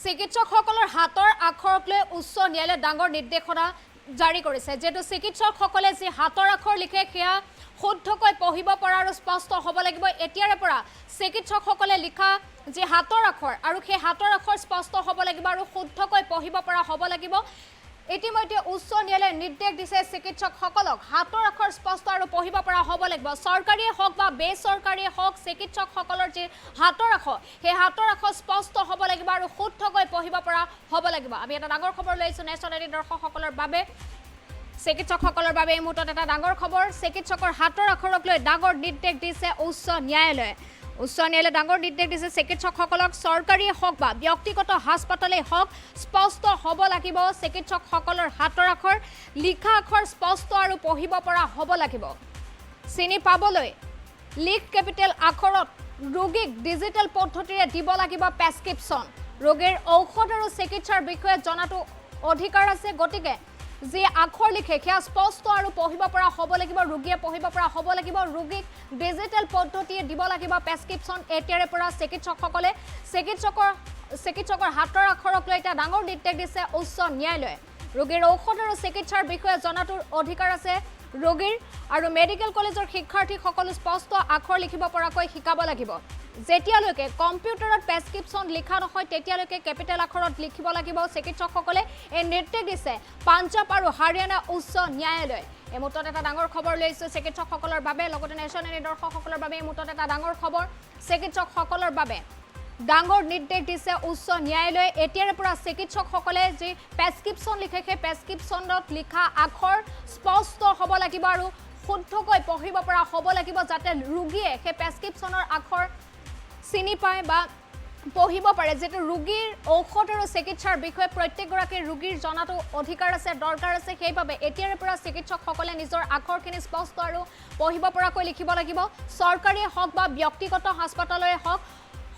চিকিৎসকসকলৰ হাতৰ আখৰক লৈ উচ্চ ন্যায়ালয়ে ডাঙৰ নিৰ্দেশনা জাৰি কৰিছে যেটো চিকিৎসকসকলে যি হাতৰ আখৰ লিখে সেয়া শুদ্ধকৈ পঢ়িব পৰা আৰু স্পষ্ট হ'ব লাগিব এতিয়াৰে পৰা চিকিৎসকসকলে লিখা যি হাতৰ আখৰ আৰু সেই হাতৰ আখৰ স্পষ্ট হ'ব লাগিব আৰু শুদ্ধকৈ পঢ়িব পৰা হ'ব লাগিব ইতিমধ্যে উচ্চ ন্যায়ালয়ে নিৰ্দেশ দিছে চিকিৎসকসকলক হাতৰ আখৰ স্পষ্ট আৰু পঢ়িব পৰা হ'ব লাগিব চৰকাৰীয়ে হওক বা বেচৰকাৰীয়ে হওক চিকিৎসকসকলৰ যি হাতৰ আখৰ সেই হাতৰ আখৰ স্পষ্ট হ'ব লাগিব আৰু শুদ্ধকৈ পঢ়িব পৰা হ'ব লাগিব আমি এটা ডাঙৰ খবৰ লৈছো নেশ্যনেল দৰ্শকসকলৰ বাবে চিকিৎসকসকলৰ বাবে এই মুহূৰ্তত এটা ডাঙৰ খবৰ চিকিৎসকৰ হাতৰ আখৰক লৈ ডাঙৰ নিৰ্দেশ দিছে উচ্চ ন্যায়ালয়ে উচ্চ ন্যায়ালয়ে ডাঙৰ নিৰ্দেশ দিছে চিকিৎসকসকলক চৰকাৰীয়ে হওক বা ব্যক্তিগত হাস্পতালেই হওক স্পষ্ট হ'ব লাগিব চিকিৎসকসকলৰ হাতৰ আখৰ লিখা আখৰ স্পষ্ট আৰু পঢ়িব পৰা হ'ব লাগিব চিনি পাবলৈ লিখ কেপিটেল আখৰত ৰোগীক ডিজিটেল পদ্ধতিৰে দিব লাগিব প্ৰেছক্ৰিপশ্যন ৰোগীৰ ঔষধ আৰু চিকিৎসাৰ বিষয়ে জনাটো অধিকাৰ আছে গতিকে যে আখৰ লিখে সেয়া স্পষ্ট আৰু পঢ়িব পৰা হ'ব লাগিব ৰোগীয়ে পঢ়িব পৰা হ'ব লাগিব ৰোগীক ডিজিটেল পদ্ধতিৰে দিব লাগিব প্ৰেছক্ৰিপশ্যন এতিয়াৰে পৰা চিকিৎসকসকলে চিকিৎসকৰ হাতৰ আখৰক লৈ এটা ডাঙৰ নিৰ্দেশ দিছে উচ্চ ন্যায়ালয়ে ৰোগীৰ ঔষধ আৰু চিকিৎসাৰ বিষয়ে জনাটোৰ অধিকাৰ আছে ৰোগীৰ আৰু মেডিকেল কলেজৰ শিক্ষাৰ্থীসকলে স্পষ্ট আখৰ লিখিব পৰাকৈ শিকাব লাগিব যেতিয়ালৈকে কম্পিউটাৰত প্ৰেছক্ৰিপশ্যন লিখা নহয় তেতিয়ালৈকে কেপিটেল আখৰত লিখিব লাগিব চিকিৎসকসকলে এই নিৰ্দেশ দিছে পাঞ্জাব আৰু হাৰিয়ানা উচ্চ ন্যায়ালয় এই মুহূৰ্তত এটা ডাঙৰ খবৰ লৈছো চিকিৎসকসকলৰ বাবে লগতে নেশ্যনেল দৰ্শকসকলৰ বাবে এই মুহূৰ্তত এটা ডাঙৰ খবৰ চিকিৎসকসকলৰ বাবে ডাঙৰ নিৰ্দেশ দিছে উচ্চ ন্যায়ালয়ে এতিয়াৰে পৰা চিকিৎসকসকলে যি প্ৰেছক্ৰিপশ্যন লিখে সেই প্ৰেছক্ৰিপশ্যনত লিখা আখৰ স্পষ্ট হ'ব লাগিব আৰু শুদ্ধকৈ পঢ়িব পৰা হ'ব লাগিব যাতে ৰোগীয়ে সেই প্ৰেছক্ৰিপশ্যনৰ আখৰ চিনি পায় বা পঢ়িব পাৰে যেটো ৰোগীৰ ঔষধ আৰু চিকিৎসাৰ বিষয়ে প্ৰত্যেকগৰাকী ৰোগীৰ জনাটো অধিকাৰ আছে দৰকাৰ আছে সেইভাবে এতিয়াৰে পৰা চিকিৎসকসকলে নিজৰ আখৰখিনি স্পষ্ট আৰু পঢ়িব পৰাকৈ লিখিব লাগিব চৰকাৰীয়ে হওক বা ব্যক্তিগত হাস্পতালৰে হওক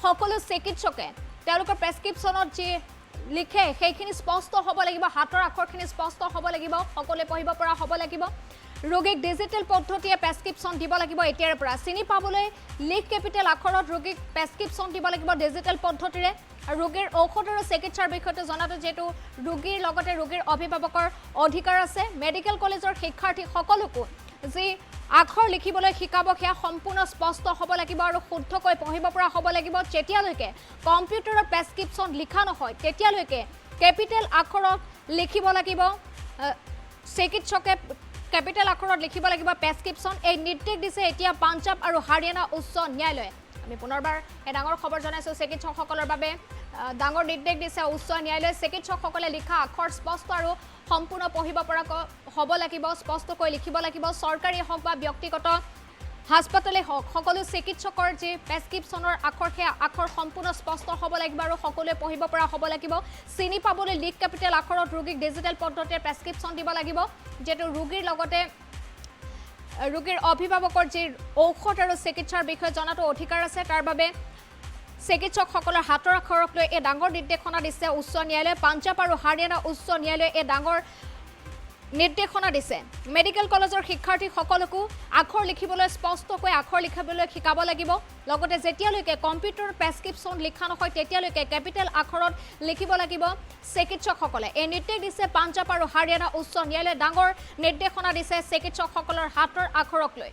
সকলো চিকিৎসকে তেওঁলোকৰ প্ৰেছক্ৰিপশ্যনত যি লিখে সেইখিনি স্পষ্ট হ'ব লাগিব হাতৰ আখৰখিনি স্পষ্ট হ'ব লাগিব সকলোৱে পঢ়িব পৰা হ'ব লাগিব ৰোগীক ডিজিটেল পদ্ধতিৰে প্ৰেছক্ৰিপশ্যন দিব লাগিব এতিয়াৰে পৰা চিনি পাবলৈ লিখ কেপিটেল আখৰত ৰোগীক প্ৰেছক্ৰিপশ্যন দিব লাগিব ডিজিটেল পদ্ধতিৰে আৰু ৰোগীৰ ঔষধ আৰু চিকিৎসাৰ বিষয়ে জনাটো যেটো ৰোগীৰ লগতে ৰোগীৰ অভিভাৱকৰ অধিকাৰ আছে মেডিকেল কলেজৰ শিক্ষাৰ্থী সকলোকো যি আখৰ লিখিবলৈ শিকাব সেয়া সম্পূৰ্ণ স্পষ্ট হ'ব লাগিব আৰু শুদ্ধকৈ পঢ়িব পৰা হ'ব লাগিব যেতিয়ালৈকে কম্পিউটাৰত প্ৰেছক্ৰিপশ্যন লিখা নহয় তেতিয়ালৈকে কেপিটেল আখৰত লিখিব লাগিব চিকিৎসকে কেপিটেল আখৰত লিখিব লাগিব প্ৰেছক্ৰিপশ্যন এই নিৰ্দেশ দিছে এতিয়া পাঞ্জাব আৰু হাৰিয়ানা উচ্চ ন্যায়ালয়ে আমি পুনৰবাৰ এই ডাঙৰ খবৰ জনাইছো চিকিৎসকসকলৰ বাবে ডাঙৰ নিৰ্দেশ দিছে উচ্চ ন্যায়ালয়ে চিকিৎসকসকলে লিখা আখৰ স্পষ্ট আৰু সম্পূৰ্ণ পঢ়িব পৰা হ'ব লাগিব স্পষ্টকৈ লিখিব লাগিব চৰকাৰী হওক বা ব্যক্তিগত হাস্পতালে হওক সকলো চিকিৎসকৰ যে প্ৰেছক্ৰিপশ্যনৰ আখৰ সেই আখৰ সম্পূৰ্ণ স্পষ্ট হ'ব লাগিব আৰু সকলোৱে পঢ়িব পৰা হ'ব লাগিব চিনি পাবলৈ লিখ কেপিটেল আখৰত ৰোগীক ডিজিটেল পদ্ধতিৰে প্ৰেছক্ৰিপশ্যন দিব লাগিব যেটো ৰোগীৰ লগতে ৰোগীৰ অভিভাৱকৰ যে ঔষধ আৰু চিকিৎসাৰ বিষয়ে জনাটো অধিকাৰ আছে তাৰ বাবে চিকিৎসকসকলৰ হাতৰ আখৰক লৈ এই ডাঙৰ নিৰ্দেশনা দিছে উচ্চ ন্যায়ালয়ে পাঞ্জাব আৰু হাৰিয়ানা উচ্চ ন্যায়ালয়ে এই ডাঙৰ নিৰ্দেশনা দিছে মেডিকেল কলেজৰ শিক্ষাৰ্থী সকলকো আখৰ লিখিবলৈ স্পষ্টকৈ আখৰ লিখিবলৈ শিকাব লাগিব লগতে যেতিয়ালৈকে কম্পিউটাৰ প্ৰেছক্ৰিপশ্যন লিখা নহয় তেতিয়ালৈকে কেপিটেল আখৰত লিখিব লাগিব চিকিৎসকসকলে এই নিৰ্দেশ দিছে পাঞ্জাব আৰু হাৰিয়ানা উচ্চ ন্যায়ালয়ে ডাঙৰ নিৰ্দেশনা দিছে চিকিৎসকসকলৰ হাতৰ আখৰক লৈ